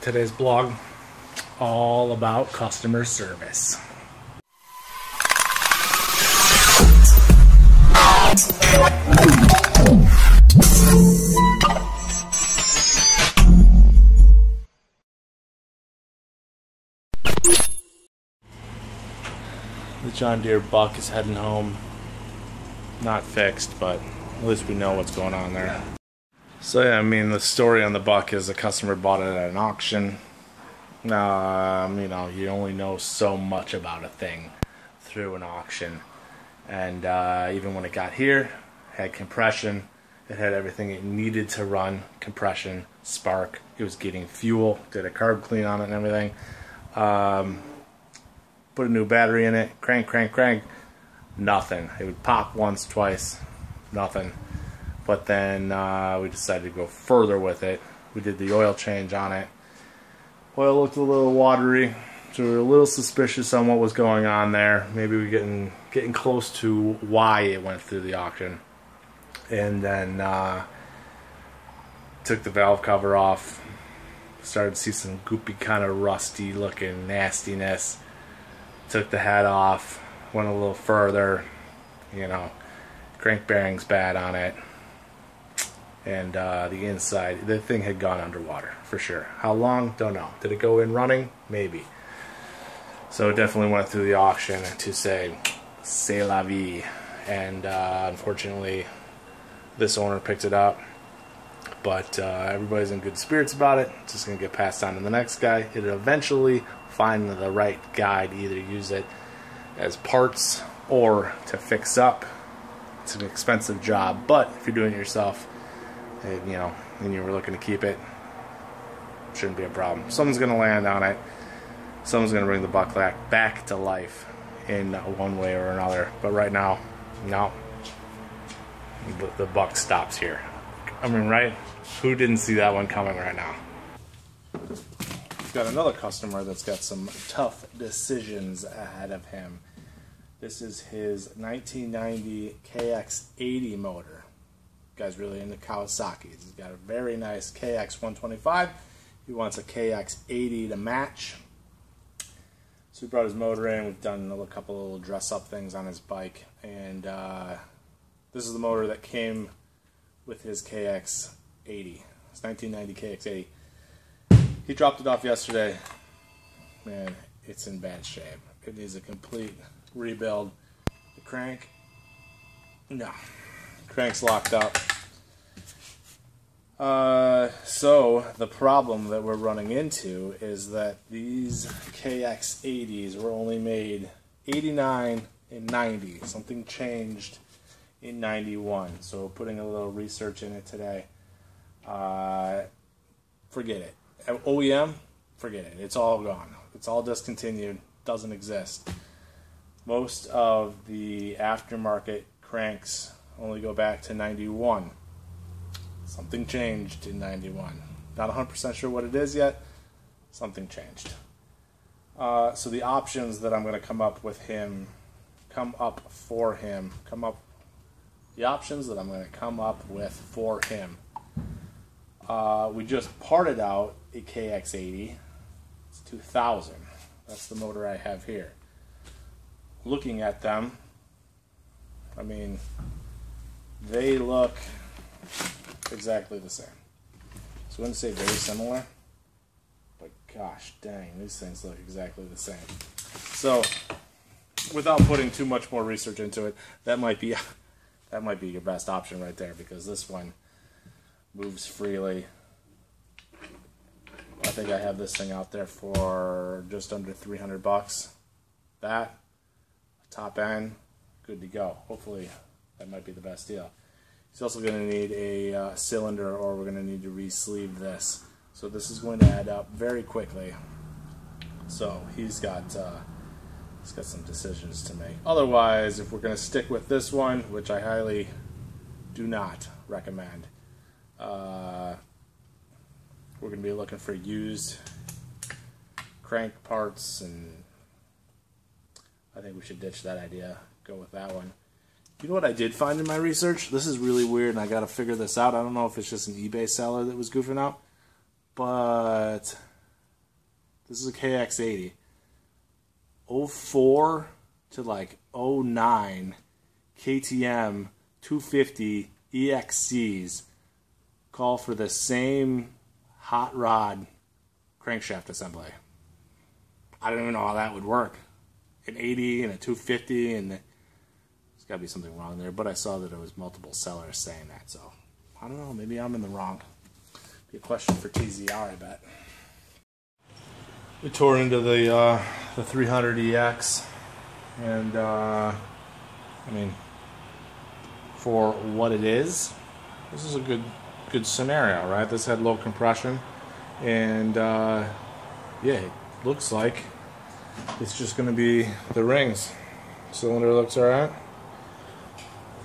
Today's blog, all about customer service. The John Deere buck is heading home. Not fixed, but at least we know what's going on there. So yeah, I mean, the story on the buck is a customer bought it at an auction. You know, you only know so much about a thing through an auction. And even when it got here, it had compression. It had everything it needed to run. Compression, spark. It was getting fuel. Did a carb clean on it and everything. Put a new battery in it. Crank, crank, crank. Nothing. It would pop once, twice. Nothing. But then we decided to go further with it. We did the oil change on it. Oil looked a little watery, so we were a little suspicious on what was going on there. Maybe we were getting close to why it went through the auction. And then took the valve cover off. Started to see some goopy, kind of rusty looking nastiness. Took the head off. Went a little further. You know, crank bearing's bad on it. And the inside, the thing had gone underwater for sure. How long? Don't know. Did it go in running? Maybe. So it definitely went through the auction to say, c'est la vie. And unfortunately, this owner picked it up. But everybody's in good spirits about it. It's just going to get passed on to the next guy. It'll eventually find the right guy to either use it as parts or to fix up. It's an expensive job, but if you're doing it yourself, and, you know, and you were looking to keep it, shouldn't be a problem. Someone's going to land on it. Someone's going to bring the buck back to life in one way or another. But right now, no. The buck stops here. I mean, right? Who didn't see that one coming right now? We've got another customer that's got some tough decisions ahead of him. This is his 1990 KX80 motor. Guy's really into Kawasaki's. He's got a very nice KX125. He wants a KX80 to match. So we brought his motor in. We've done a couple little dress-up things on his bike. And this is the motor that came with his KX80. His 1990 KX80. He dropped it off yesterday. Man, it's in bad shape. It needs a complete rebuild. The crank, no. Crank's locked up. So the problem that we're running into is that these KX80s were only made 89 and 90. Something changed in 91. So we're putting a little research in it today. Forget it. OEM, forget it. It's all gone. It's all discontinued. Doesn't exist. Most of the aftermarket cranks only go back to 91. Something changed in 91. Not 100% sure what it is yet. Something changed. So the options that I'm going to the options that I'm going to come up with for him. We just parted out a KX80. It's 2000. That's the motor I have here. Looking at them, I mean, they look exactly the same. So I wouldn't say very similar, but gosh dang, these things look exactly the same. So without putting too much more research into it, that might be your best option right there, because this one moves freely. I think I have this thing out there for just under 300 bucks. That, top end, good to go. Hopefully that might be the best deal. He's also going to need a cylinder, or we're going to need to re-sleeve this. So this is going to add up very quickly. So he's got some decisions to make. Otherwise, if we're going to stick with this one, which I highly do not recommend, we're going to be looking for used crank parts, and I think we should ditch that idea. Go with that one. You know what I did find in my research? This is really weird, and I got to figure this out. I don't know if it's just an eBay seller that was goofing out, but This is a KX80. 04 to like 09 KTM 250 EXCs call for the same hot rod crankshaft assembly. I don't even know how that would work. An 80 and a 250, and there's got to be something wrong there, but I saw that it was multiple sellers saying that, so I don't know, maybe I'm in the wrong. Be a question for TZR, I bet. We tore into the 300EX, and I mean, for what it is, this is a good scenario, right? This had low compression, and yeah, it looks like it's just going to be the rings. Cylinder looks alright.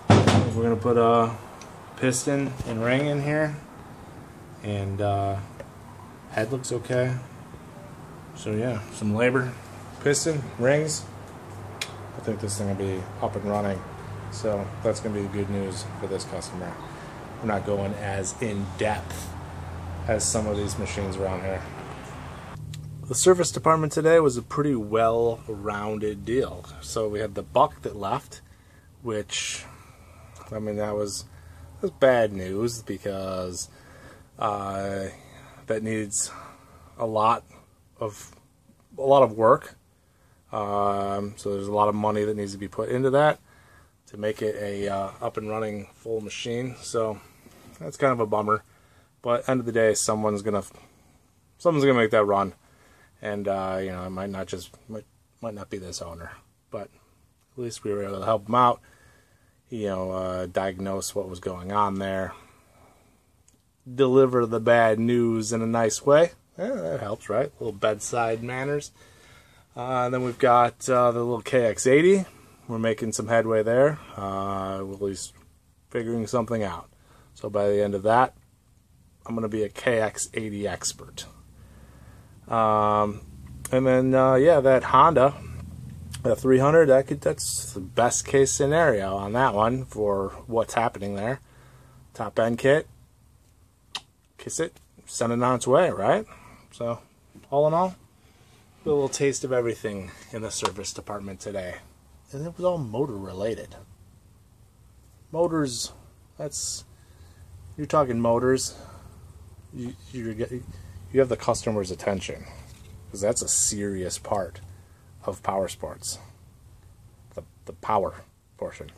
We're going to put a piston and ring in here, and head looks okay. So yeah, some labor, piston, rings. I think this thing will be up and running. So that's going to be good news for this customer. We're not going as in depth as some of these machines around here. The service department today was a pretty well-rounded deal. So we had the buck that left, which, I mean, that was bad news because that needs a lot of work. So there's a lot of money that needs to be put into that to make it a up and running full machine. So that's kind of a bummer. But end of the day, someone's gonna make that run. And you know, it might not be this owner, but at least we were able to help him out. You know, diagnose what was going on there, deliver the bad news in a nice way. Yeah, that helps, right? A little bedside manners. Then we've got the little KX80. We're making some headway there. We're at least figuring something out. So by the end of that, I'm going to be a KX80 expert. And then, yeah, that Honda, the 300, that's the best case scenario on that one for what's happening there. Top end kit, kiss it, send it on its way, right? So, all in all, a little taste of everything in the service department today. And it was all motor related. Motors, you're talking motors, you have the customer's attention, because that's a serious part of Powersports, the power portion.